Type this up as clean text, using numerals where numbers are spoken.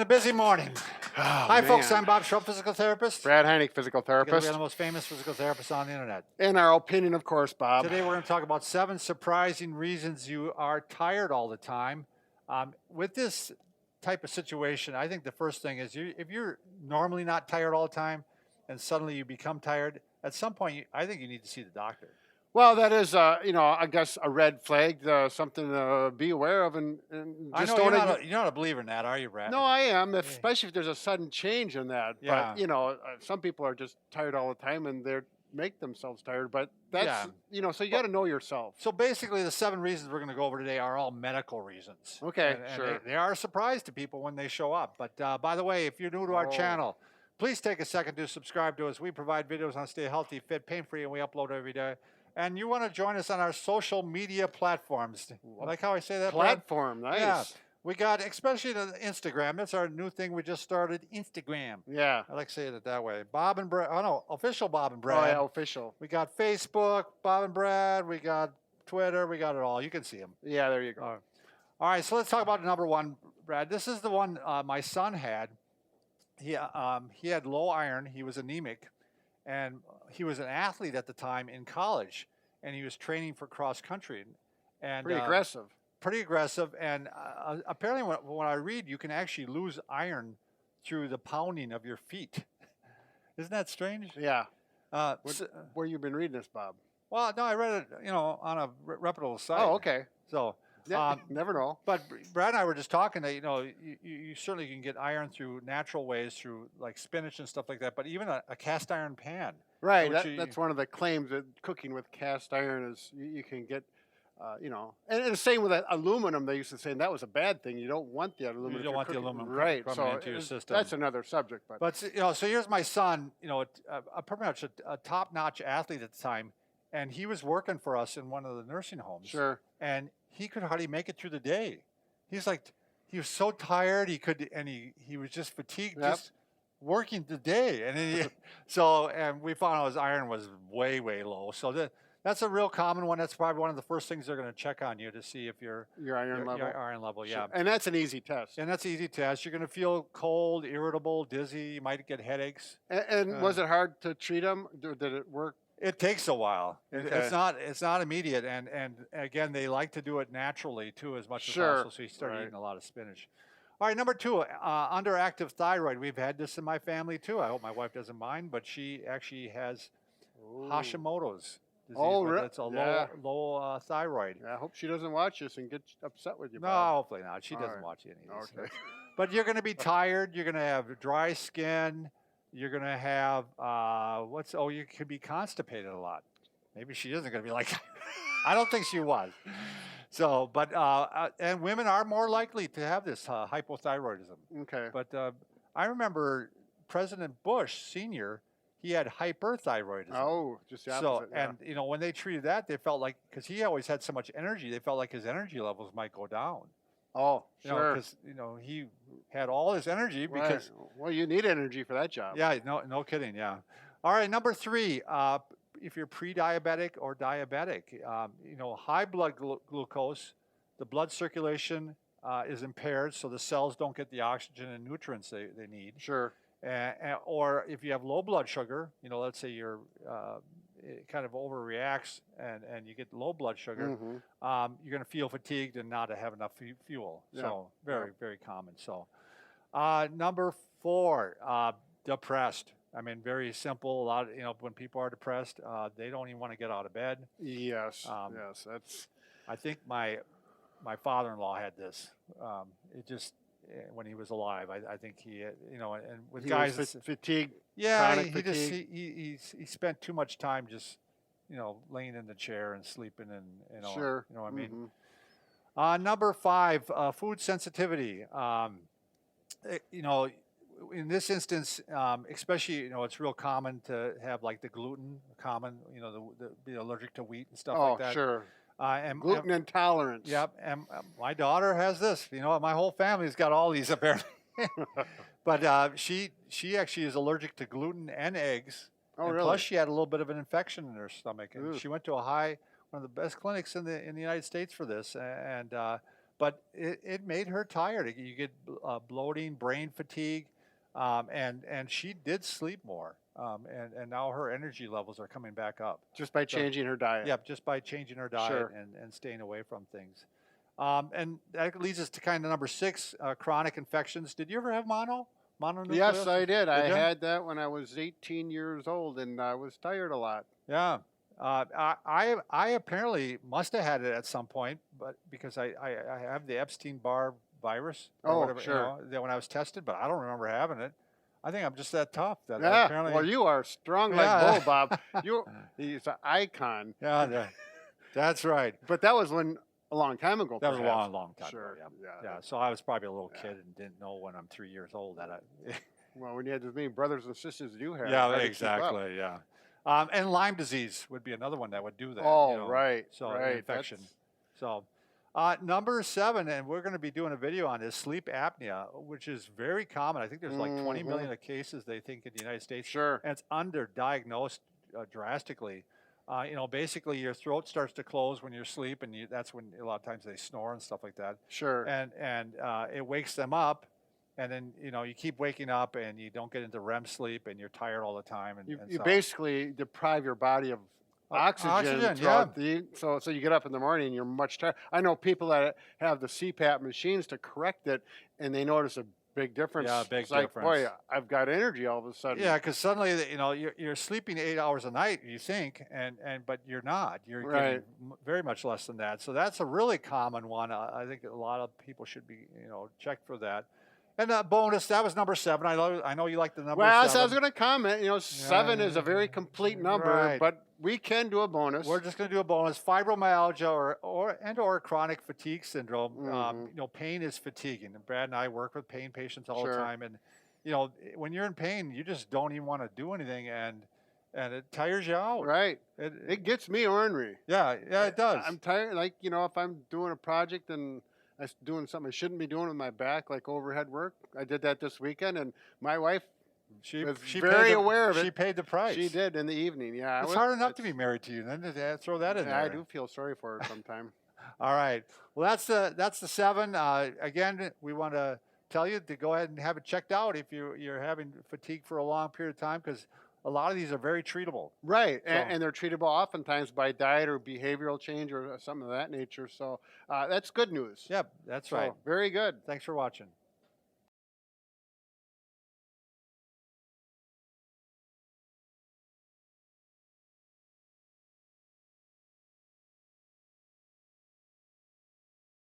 busy morning. Oh, Hi, man. folks. I'm Bob Schrupp, physical therapist. Brad Heineck, physical Together therapist. we are the most famous physical therapists on the internet. In our opinion, of course, Bob. Today we're going to talk about 7 surprising reasons you are tired all the time. With this type of situation, I think the first thing is if you're normally not tired all the time and suddenly you become tired, at some point I think you need to see the doctor. Well, that is, I guess a red flag, something to be aware of, and I just know don't. you're not a believer in that, are you, Brad? No, I am, especially if there's a sudden change in that. Yeah. But some people are just tired all the time, and they make themselves tired. But that's so you got to know yourself. So basically, the 7 reasons we're going to go over today are all medical reasons. Okay, and sure. They are a surprise to people when they show up. But by the way, if you're new to our channel, please take a second to subscribe to us. We provide videos on stay healthy, fit, pain-free, and we upload every day. And you want to join us on our social media platforms. Like how I say that, Platform, Brad? nice. Yeah. We got, especially the Instagram. That's our new thing we just started, Instagram. Yeah. I like saying it that way. Bob and Brad. Oh, no, official Bob and Brad. Oh, yeah, official. We got Facebook, Bob and Brad. We got Twitter. We got it all. You can see them. Yeah, there you go. All right, so let's talk about number 1, Brad. This is the one my son had. He had low iron. He was anemic. And he was an athlete at the time in college. And he was training for cross country. And pretty aggressive. Pretty aggressive. And apparently when I read, you can actually lose iron through the pounding of your feet. Isn't that strange? Yeah. Where you been reading this, Bob? Well, no, I read it, on a reputable site. Oh, okay. So, never know. But Brad and I were just talking that, you certainly can get iron through natural ways, through like spinach and stuff like that, but even a cast iron pan. Right. That's one of the claims that cooking with cast iron is you can get, and the same with aluminum. They used to say, and that was a bad thing. You don't want the aluminum. You don't want the aluminum right coming into your system. That's another subject. But so here's my son, pretty much a top-notch athlete at the time, and he was working for us in one of the nursing homes. Sure. And he could hardly make it through the day. He was so tired. He was just fatigued, just working the day. And and we found out his iron was way, way low. So that's a real common one. That's probably one of the first things they're going to check on you to see if your iron level. Sure. Yeah. And that's an easy test. And that's an easy test. You're going to feel cold, irritable, dizzy. You might get headaches. And was it hard to treat them? Did it work? It takes a while. Okay. It's not immediate. And again, they like to do it naturally too, as much as possible. So you start eating a lot of spinach. All right, number 2, underactive thyroid. We've had this in my family too. I hope my wife doesn't mind, but she actually has Hashimoto's disease. Oh, really? It's a low thyroid. Yeah, I hope she doesn't watch this and get upset with you, No, Bob. hopefully not. She doesn't watch any of this. Okay. But you're going to be tired. You're going to have dry skin. You're going to have, you could be constipated a lot. Maybe she isn't going to be like, I don't think she was. So, but, and women are more likely to have this hypothyroidism. Okay. But I remember President Bush Sr., he had hyperthyroidism. Oh, just the opposite. So, and, when they treated that, they felt like, because he always had so much energy, they felt like his energy levels might go down. Oh, sure. Because, he had all his energy because... Right. Well, you need energy for that job. Yeah, no kidding, yeah. All right, number 3, if you're pre-diabetic or diabetic, high blood glucose, the blood circulation is impaired, so the cells don't get the oxygen and nutrients they need. Sure. Or if you have low blood sugar, let's say you're it kind of overreacts and you get low blood sugar, you're going to feel fatigued and not have enough fuel. Yeah. So very, very common. So number 4, depressed. I mean, very simple. A lot of, when people are depressed, they don't even want to get out of bed. Yes. Yes. That's. I think my father-in-law had this. It just when he was alive. I think he, and with guys, fatigue. Yeah, he spent too much time just, laying in the chair and sleeping and Sure. You know what I mean? Number 5, food sensitivity. In this instance, especially, it's real common to have like the gluten, be allergic to wheat and stuff like that. Oh, sure. And gluten intolerance. Yep. And my daughter has this. My whole family's got all these apparently. But she actually is allergic to gluten and eggs. Oh, and really? Plus, she had a little bit of an infection in her stomach, and she went to one of the best clinics in the United States for this. And but it made her tired. You get bloating, brain fatigue, and she did sleep more. And now her energy levels are coming back up. Just by So, changing her diet. yeah, just by changing her diet Sure. and staying away from things. And that leads us to kind of number 6, chronic infections. Did you ever have mononucleosis? Yes, I did. I you? had that when I was 18 years old, and I was tired a lot. Yeah. I apparently must have had it at some point, but because I have the Epstein-Barr virus or Oh, whatever, sure. that when I was tested, but I don't remember having it. I think I'm just that tough that Yeah. apparently. Well, you are strong like Yeah. bull, Bob. He's an icon. Yeah, that's right. But that was a long time ago. That was a perhaps. long time Sure. ago. Yeah. Yeah. So I was probably a little kid and didn't know when I'm 3 years old that I. Well, when you had as many brothers and sisters as you have. Yeah, hard to keep up. exactly. Yeah. And Lyme disease would be another one that would do that. Oh, right, So right, infection. that's- So number 7, and we're going to be doing a video on this, sleep apnea, which is very common. I think there's like 20 million of cases they think in the United States. Sure. And it's underdiagnosed drastically. Basically your throat starts to close when you're asleep, and that's when a lot of times they snore and stuff like that. Sure. And it wakes them up. And then, you keep waking up and you don't get into REM sleep and you're tired all the time. And You so- basically deprive your body of oxygen oxygen, throughout so you get up in the morning and you're much tired. I know people that have the CPAP machines to correct it, and they notice a big difference. Yeah, big It's like, difference. boy, I've got energy all of a sudden. Yeah, because suddenly, you're sleeping 8 hours a night, you think, but you're not. You're getting very much less than that. So that's a really common one. I think a lot of people should be, checked for that. And bonus, that was number 7. I know you like the number 7. Well, I was going to comment. 7 is a very complete number, Right. but we can do a bonus. We're just going to do a bonus. Fibromyalgia or chronic fatigue syndrome. Pain is fatiguing. And Brad and I work with pain patients all the Sure. time. And, when you're in pain, you just don't even want to do anything. And it tires you out. Right. It It gets me ornery. yeah, it does. I'm tired. Like, if I'm doing a project and I'm doing something I shouldn't be doing with my back, like overhead work. I did that this weekend, and my wife she was paid very aware of it. She paid the price. She did in the evening. Yeah, It's hard enough to be married to you. Then to throw that in there. I do feel sorry for her sometimes. All right. Well, that's the 7. Again, we want to tell you to go ahead and have it checked out if you're having fatigue for a long period of time, because a lot of these are very treatable. Right, So- and they're treatable oftentimes by diet or behavioral change or something of that nature. So that's good news. Yep, that's right. So, very good. Thanks for watching.